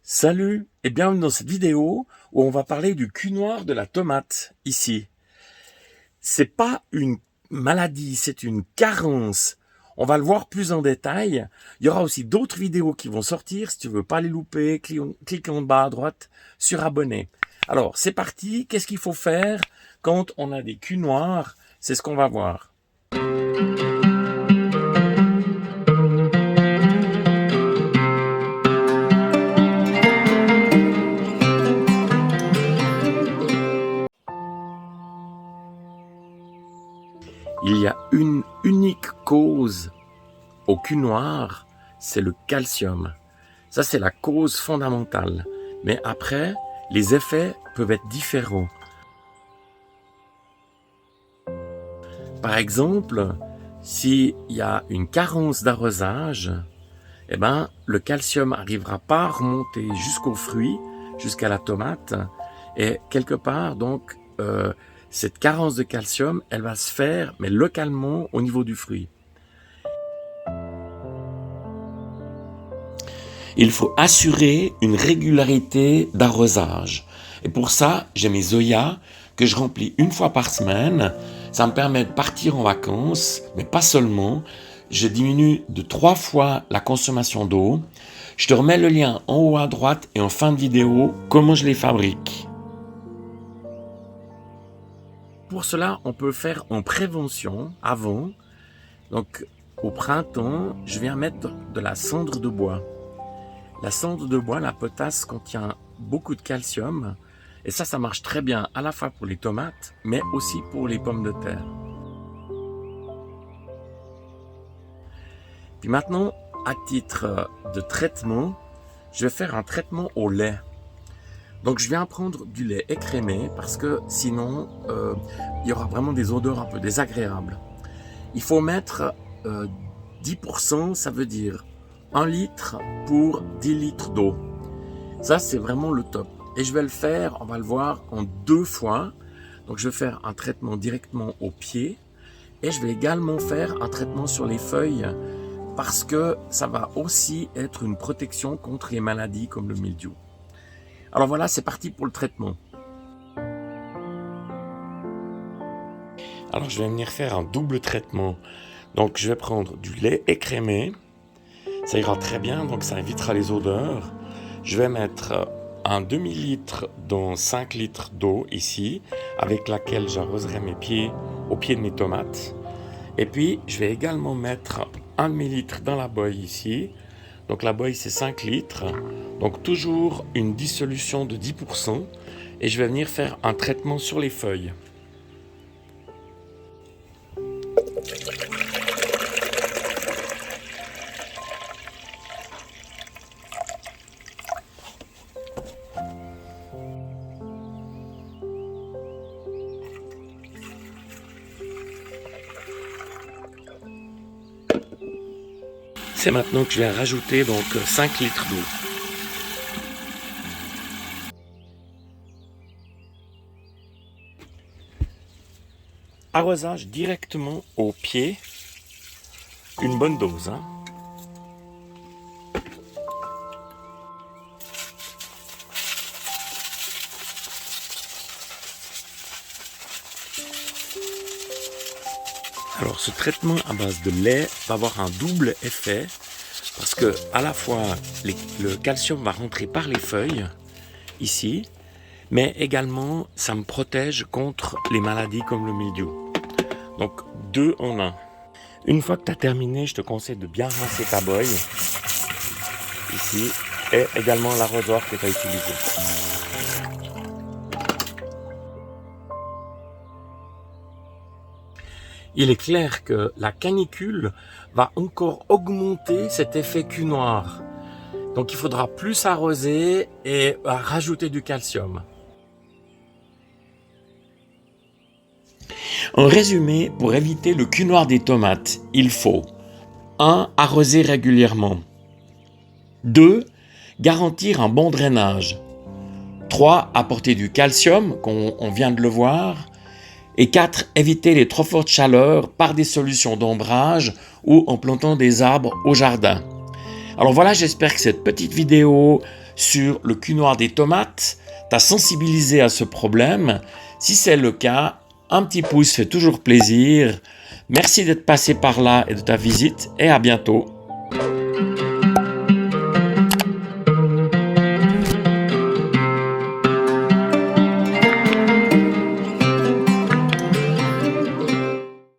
Salut et bienvenue dans cette vidéo où on va parler du cul noir de la tomate ici. C'est pas une maladie, c'est une carence. On va le voir plus en détail. Il y aura aussi d'autres vidéos qui vont sortir. Si tu veux pas les louper, clique en bas à droite sur abonner. Alors, c'est parti. Qu'est-ce qu'il faut faire quand on a des culs noirs? C'est ce qu'on va voir. Il y a une unique cause au cul noir, c'est le calcium. Ça, c'est la cause fondamentale. Mais après, les effets peuvent être différents. Par exemple, s'il y a une carence d'arrosage, eh ben, le calcium n'arrivera pas à remonter jusqu'au fruit, jusqu'à la tomate. Et quelque part, donc, cette carence de calcium, elle va se faire, mais localement, au niveau du fruit. Il faut assurer une régularité d'arrosage. Et pour ça, j'ai mes Zoya que je remplis une fois par semaine. Ça me permet de partir en vacances, mais pas seulement. Je diminue de 3 fois la consommation d'eau. Je te remets le lien en haut à droite et en fin de vidéo, comment je les fabrique. Pour cela, on peut faire en prévention avant. Donc, au printemps, je viens mettre de la cendre de bois. La cendre de bois, la potasse, contient beaucoup de calcium. Et ça marche très bien à la fois pour les tomates, mais aussi pour les pommes de terre. Puis maintenant, à titre de traitement, je vais faire un traitement au lait. Donc je viens prendre du lait écrémé parce que sinon, il y aura vraiment des odeurs un peu désagréables. Il faut mettre 10%, ça veut dire 1 litre pour 10 litres d'eau. Ça, c'est vraiment le top. Et je vais le faire, on va le voir, en 2 fois. Donc je vais faire un traitement directement au pied. Et je vais également faire un traitement sur les feuilles parce que ça va aussi être une protection contre les maladies comme le mildiou. Alors voilà, c'est parti pour le traitement. Alors je vais venir faire un double traitement. Donc je vais prendre du lait écrémé. Ça ira très bien, donc ça évitera les odeurs. Je vais mettre un demi-litre dans 5 litres d'eau ici, avec laquelle j'arroserai mes pieds au pied de mes tomates. Et puis je vais également mettre un demi-litre dans la boîte ici. Donc la boîte c'est 5 litres. Donc toujours une dissolution de 10%. Et je vais venir faire un traitement sur les feuilles. C'est maintenant que je vais rajouter donc 5 litres d'eau. Arrosage directement au pied, une bonne dose. Alors ce traitement à base de lait va avoir un double effet parce que à la fois le calcium va rentrer par les feuilles ici, mais également ça me protège contre les maladies comme le mildiou. Donc 2 en 1. Une fois que tu as terminé, je te conseille de bien rincer ta boîte ici et également l'arrosoir que tu as utilisé. Il est clair que la canicule va encore augmenter cet effet cul noir. Donc il faudra plus arroser et rajouter du calcium. En résumé, pour éviter le cul noir des tomates, il faut 1. Arroser régulièrement. 2. Garantir un bon drainage. 3. Apporter du calcium, on vient de le voir. Et 4. Éviter les trop fortes chaleurs par des solutions d'ombrage ou en plantant des arbres au jardin. Alors voilà, j'espère que cette petite vidéo sur le cul noir des tomates t'a sensibilisé à ce problème. Si c'est le cas, un petit pouce fait toujours plaisir. Merci d'être passé par là et de ta visite et à bientôt.